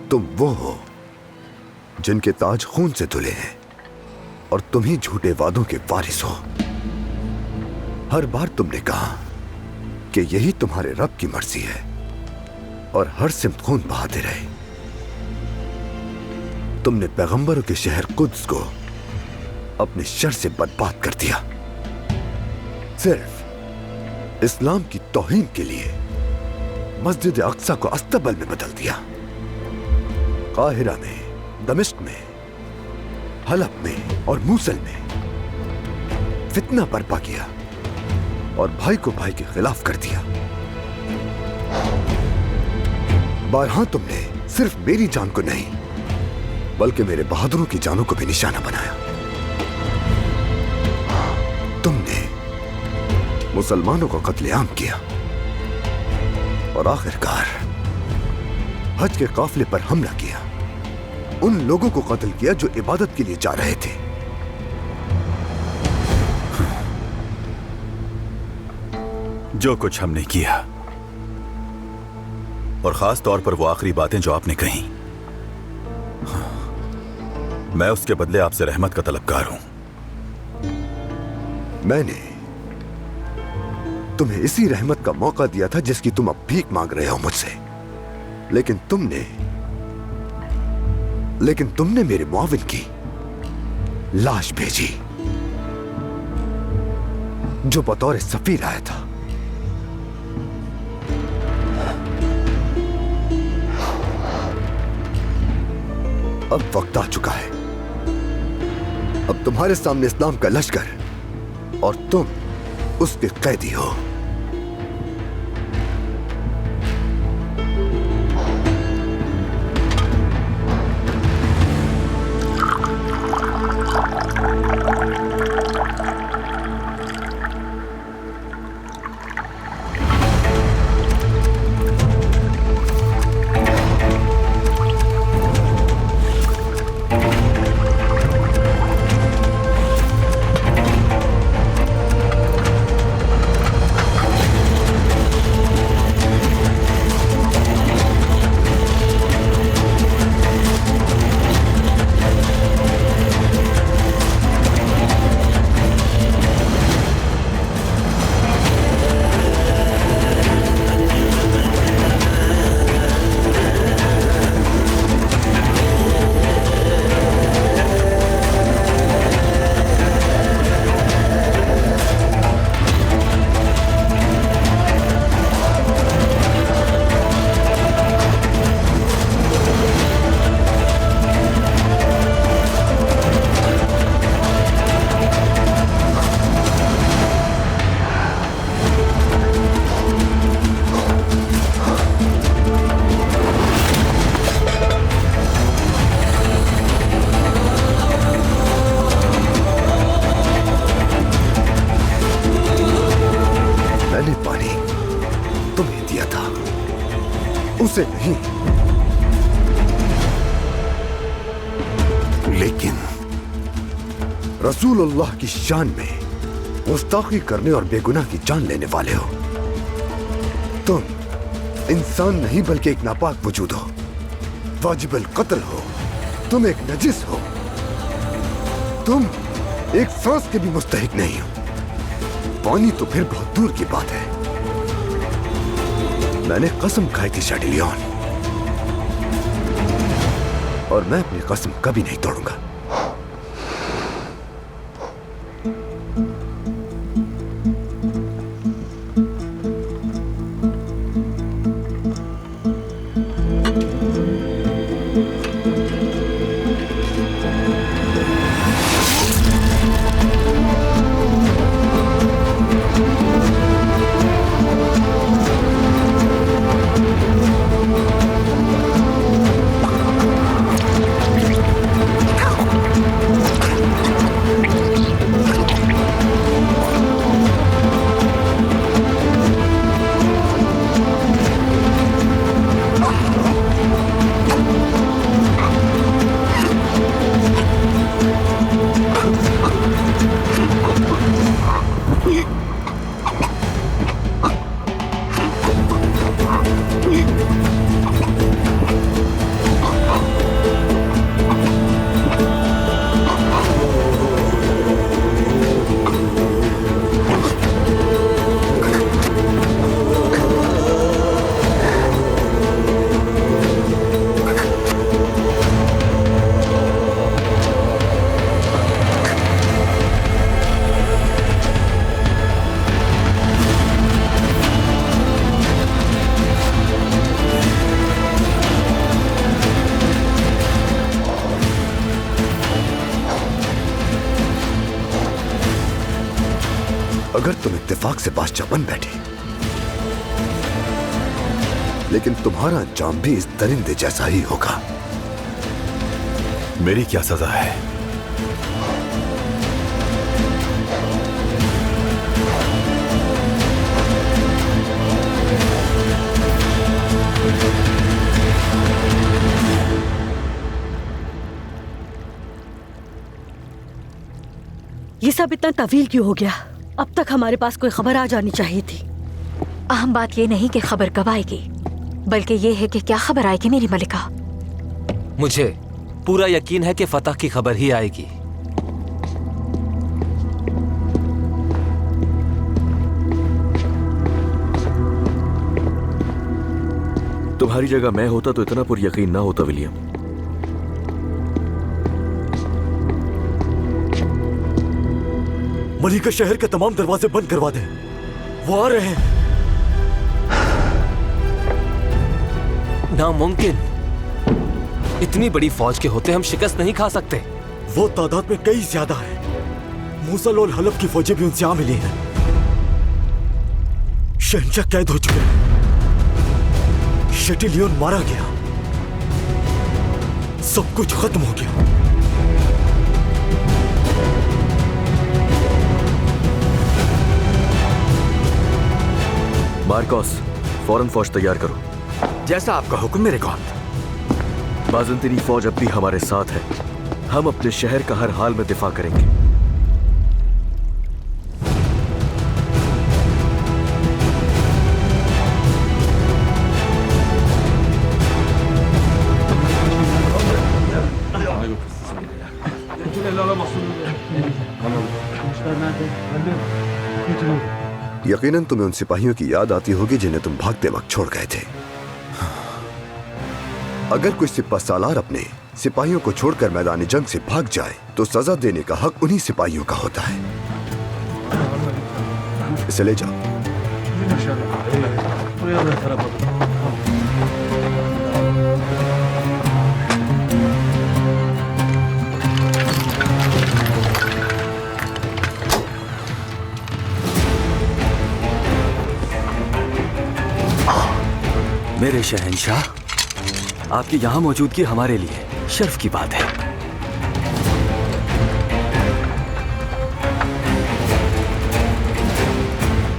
तुम वो हो जिनके ताज खून से धुले हैं और तुम ही झूठे वादों के वारिस हो। हर बार तुमने कहा कि यही तुम्हारे रब की मर्जी है और हर सिमत खून बहाते रहे। तुमने पैगंबरों के शहर कुद्स को अपने शर से बर्बाद कर दिया, सिर्फ इस्लाम की तौहीन के लिए। मस्जिद अक्सा को अस्तबल में बदल दिया, काहिरा में, दमिश्क में, हलब में और मूसल में फितना बर्पा किया और भाई को भाई के खिलाफ कर दिया। बारहा तुमने सिर्फ मेरी जान को नहीं बल्कि मेरे बहादुरों की जानों को भी निशाना बनाया। तुमने मुसलमानों को कत्लेआम किया और आखिरकार हज के काफिले पर हमला किया। उन लोगों को कत्ल किया जो इबादत के लिए जा रहे थे। जो कुछ हमने किया और खास तौर पर वो आखिरी बातें जो आपने कही, मैं उसके बदले आपसे रहमत का तलबगार हूं। मैंने तुम्हें इसी रहमत का मौका दिया था जिसकी तुम अब भीख मांग रहे हो मुझसे, लेकिन तुमने मेरे मुआविन की लाश भेजी जो बतौर सफीर आया था। अब वक्त आ चुका है, अब तुम्हारे सामने इस्लाम का लश्कर और तुम उसके कैदी हो। उसे नहीं, लेकिन रसूलुल्लाह की शान में गुस्ताखी करने और बेगुनाह की जान लेने वाले हो। तुम इंसान नहीं बल्कि एक नापाक वजूद हो, वाजिबुल कत्ल हो, तुम एक नजिस हो, तुम एक सांस के भी मुस्तहिक नहीं हो। पानी तो फिर बहुत दूर की बात है। मैंने कसम खाई थी शैडिलियन, और मैं अपनी कसम कभी नहीं तोड़ूंगा। अगर तुम इत्तेफाक से बादशाह बन बैठी, लेकिन तुम्हारा अंजाम भी इस दरिंदे जैसा ही होगा। मेरी क्या सजा है? ये सब इतना तवील क्यों हो गया? अब तक हमारे पास कोई खबर आ जानी चाहिए थी। अहम बात ये नहीं कि खबर कब आएगी, बल्कि ये है कि क्या खबर आएगी मेरी मलिका। मुझे पूरा यकीन है कि फतह की खबर ही आएगी। तुम्हारी जगह मैं होता तो इतना पुर यकीन ना होता विलियम। मलिका, शहर के तमाम दरवाजे बंद करवा दे, वो आ रहे हैं। नामुमकिन, इतनी बड़ी फौज के होते हम शिकस्त नहीं खा सकते। वो तादाद में कई ज्यादा है। मूसल और हलब की फौजें भी उनसे आ मिली हैं। शहंशाह कैद हो चुके हैं। शेटिलियन मारा गया। सब कुछ खत्म हो गया। मार्कोस, फौरन फौज तैयार करो। जैसा आपका हुक्म मेरे कौन। बाज़ंतीनी फौज अब भी हमारे साथ है। हम अपने शहर का हर हाल में दिफा करेंगे। यकीनन तुम्हें उन सिपाहियों की याद आती होगी जिन्हें तुम भागते वक्त छोड़ गए थे। अगर कोई सिपह सालार अपने सिपाहियों को छोड़कर मैदानी जंग से भाग जाए तो सजा देने का हक उन्हीं सिपाहियों का होता है। इसे ले जाओ। मेरे शहंशाह, आपकी यहां मौजूदगी हमारे लिए शर्फ की बात है।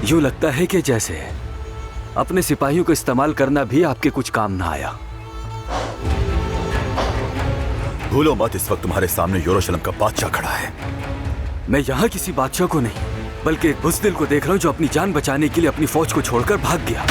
यूं लगता है कि जैसे अपने सिपाहियों को इस्तेमाल करना भी आपके कुछ काम ना आया। भूलो मत, इस वक्त तुम्हारे सामने यरूशलेम का बादशाह खड़ा है। मैं यहाँ किसी बादशाह को नहीं, बल्कि एक बुज़दिल को देख रहा हूँ जो अपनी जान बचाने के लिए अपनी फौज को छोड़कर भाग गया।